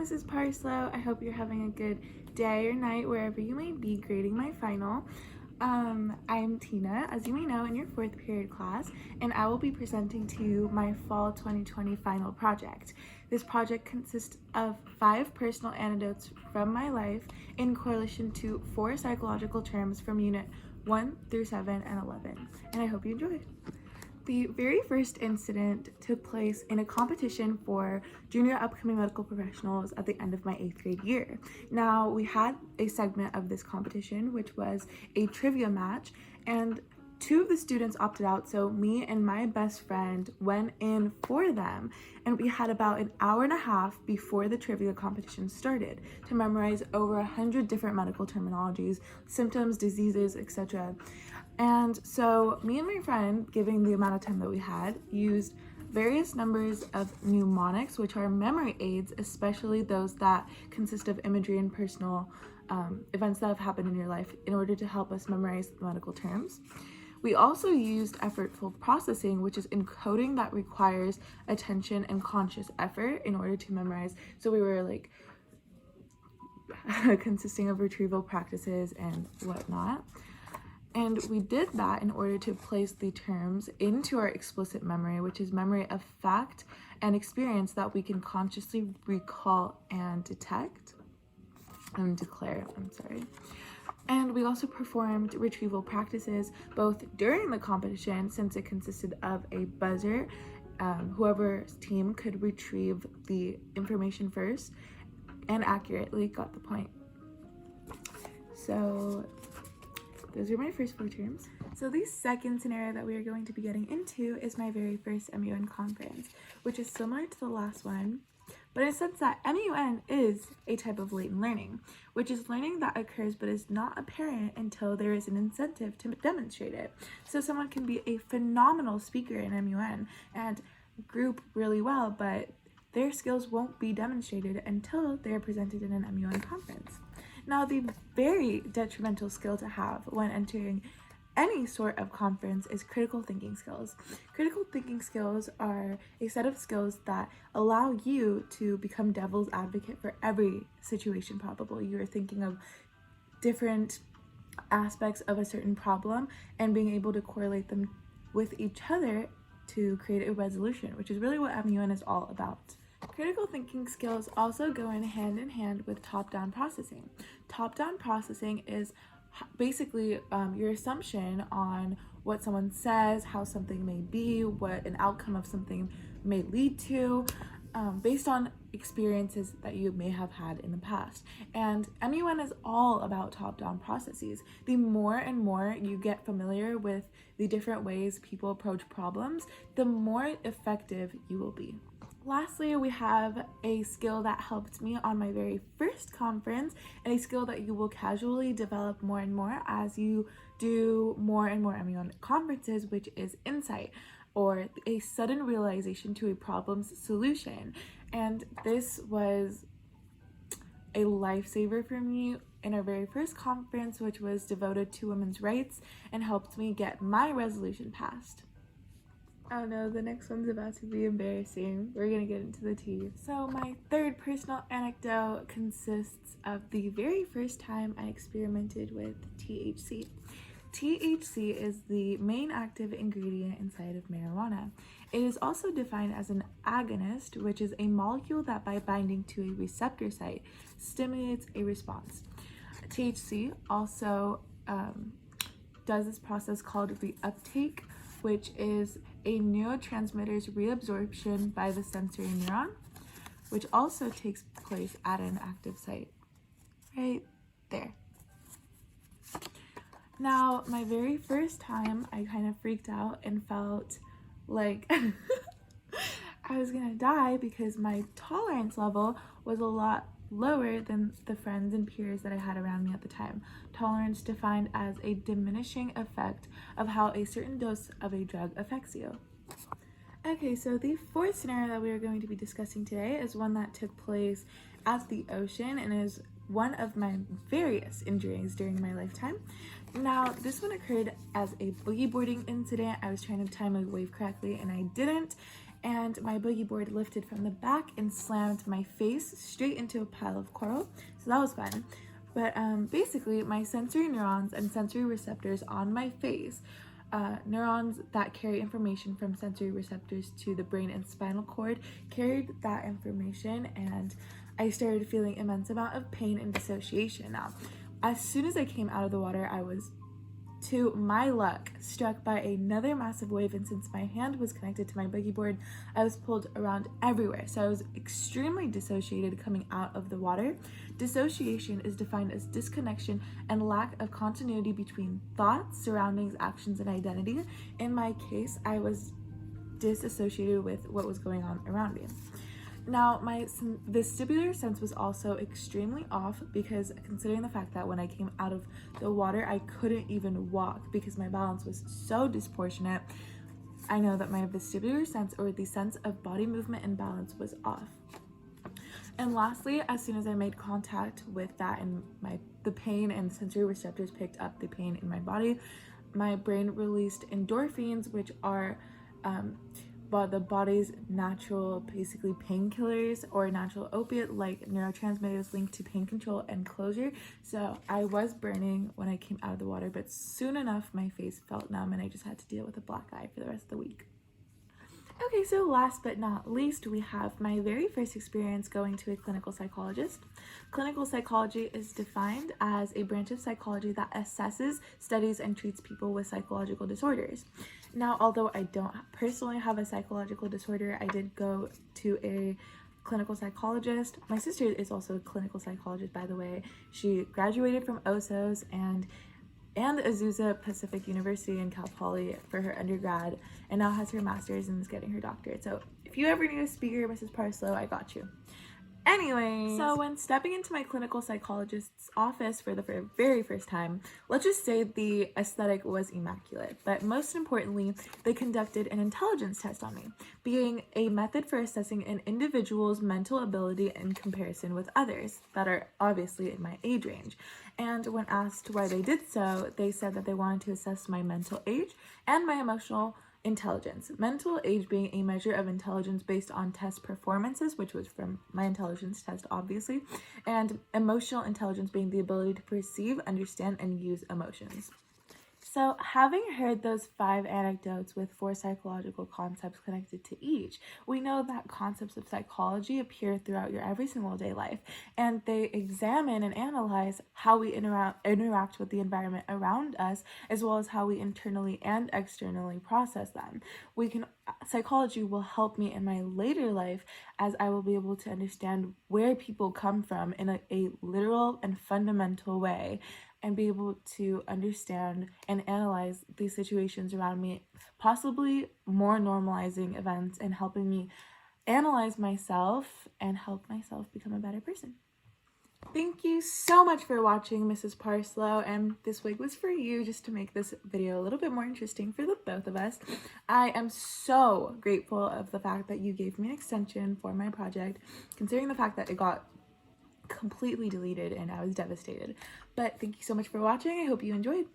Mrs. Parslow. I hope you're having a good day or night wherever you may be grading my final. I'm Tina, as you may know, in your 4th period class, and I will be presenting to you my fall 2020 final project. This project consists of 5 personal anecdotes from my life in correlation to 4 psychological terms from Unit 1 through 7 and 11, and I hope you enjoy. The very first incident took place in a competition for junior upcoming medical professionals at the end of my 8th grade year. Now, we had a segment of this competition, which was a trivia match, and 2 of the students opted out, so me and my best friend went in for them, and we had about an hour and a half before the trivia competition started to memorize over 100 different medical terminologies, symptoms, diseases, etc. And so me and my friend, given the amount of time that we had, used various numbers of mnemonics, which are memory aids, especially those that consist of imagery and personal events that have happened in your life, in order to help us memorize the medical terms. We also used effortful processing, which is encoding that requires attention and conscious effort in order to memorize. So we were like consisting of retrieval practices and whatnot. And we did that in order to place the terms into our explicit memory, which is memory of fact and experience that we can consciously recall and detect and declare, And we also performed retrieval practices both during the competition, since it consisted of a buzzer. Whoever's team could retrieve the information first and accurately got the point. So those are my first 4 terms. So the second scenario that we are going to be getting into is my very first MUN conference, which is similar to the last one, but in a sense that MUN is a type of latent learning, which is learning that occurs but is not apparent until there is an incentive to demonstrate it. So someone can be a phenomenal speaker in MUN and group really well, but their skills won't be demonstrated until they are presented in an MUN conference. Now, the very detrimental skill to have when entering any sort of conference is critical thinking skills. Critical thinking skills are a set of skills that allow you to become devil's advocate for every situation probable. You are thinking of different aspects of a certain problem and being able to correlate them with each other to create a resolution, which is really what MUN is all about. Critical thinking skills also go in hand with top-down processing. Top-down processing is basically your assumption on what someone says, how something may be, what an outcome of something may lead to, based on experiences that you may have had in the past. And MUN is all about top-down processes. The more and more you get familiar with the different ways people approach problems, the more effective you will be. Lastly, we have a skill that helped me on my very first conference, and a skill that you will casually develop more and more as you do more and more MUN conferences, which is insight, or a sudden realization to a problem's solution. And this was a lifesaver for me in our very first conference, which was devoted to women's rights and helped me get my resolution passed. Oh no, the next one's about to be embarrassing. We're gonna get into the tea. So my third personal anecdote consists of the very first time I experimented with THC. THC is the main active ingredient inside of marijuana. It is also defined as an agonist, which is a molecule that by binding to a receptor site stimulates a response. THC also does this process called reuptake, which is a neurotransmitter's reabsorption by the sensory neuron, which also takes place at an active site right there. Now, my very first time, I kind of freaked out and felt like I was gonna die because my tolerance level was a lot lower than the friends and peers that I had around me at the time. Tolerance defined as a diminishing effect of how a certain dose of a drug affects you. Okay, so the 4th scenario that we are going to be discussing today is one that took place at the ocean and is one of my various injuries during my lifetime. Now, this one occurred as a boogie boarding incident. I was trying to time my wave correctly and I didn't, and my boogie board lifted from the back and slammed my face straight into a pile of coral. So that was fun. But basically, my sensory neurons and sensory receptors on my face, neurons that carry information from sensory receptors to the brain and spinal cord, carried that information, and I started feeling immense amount of pain and dissociation. Now, as soon as I came out of the water, I was, to my luck, struck by another massive wave, and since my hand was connected to my boogie board, I was pulled around everywhere. So I was extremely dissociated coming out of the water. Dissociation is defined as disconnection and lack of continuity between thoughts, surroundings, actions, and identity. In my case, I was disassociated with what was going on around me. Now, my vestibular sense was also extremely off, because considering the fact that when I came out of the water, I couldn't even walk because my balance was so disproportionate. I know that my vestibular sense, or the sense of body movement and balance, was off. And lastly, as soon as I made contact with that and the pain and sensory receptors picked up the pain in my body, my brain released endorphins, which are the body's natural, basically, painkillers or natural opiate like neurotransmitters linked to pain control and closure. So I was burning when I came out of the water, but soon enough my face felt numb and I just had to deal with a black eye for the rest of the week. Okay, so last but not least, we have my very first experience going to a clinical psychologist. Clinical psychology is defined as a branch of psychology that assesses, studies, and treats people with psychological disorders. Now, although I don't personally have a psychological disorder, I did go to a clinical psychologist. My sister is also a clinical psychologist, by the way. She graduated from OSOS and Azusa Pacific University in Cal Poly for her undergrad, and now has her master's and is getting her doctorate. So if you ever need a speaker, Mrs. Parslow, I got you. Anyway, so when stepping into my clinical psychologist's office for the very first time, let's just say the aesthetic was immaculate, but most importantly, they conducted an intelligence test on me, being a method for assessing an individual's mental ability in comparison with others that are obviously in my age range. And when asked why they did so, they said that they wanted to assess my mental age and my emotional intelligence. Mental age being a measure of intelligence based on test performances, which was from my intelligence test, obviously, and emotional intelligence being the ability to perceive, understand, and use emotions. So, having heard those 5 anecdotes with 4 psychological concepts connected to each, we know that concepts of psychology appear throughout your every single day life, and they examine and analyze how we interact with the environment around us, as well as how we internally and externally process them. Psychology will help me in my later life, as I will be able to understand where people come from in a literal and fundamental way, and be able to understand and analyze these situations around me, possibly more normalizing events and helping me analyze myself and help myself become a better person. Thank you so much for watching, Mrs. Parslow, and this wig was for you, just to make this video a little bit more interesting for the both of us. I am so grateful of the fact that you gave me an extension for my project, considering the fact that it got completely deleted and I was devastated. But thank you so much for watching. I hope you enjoyed.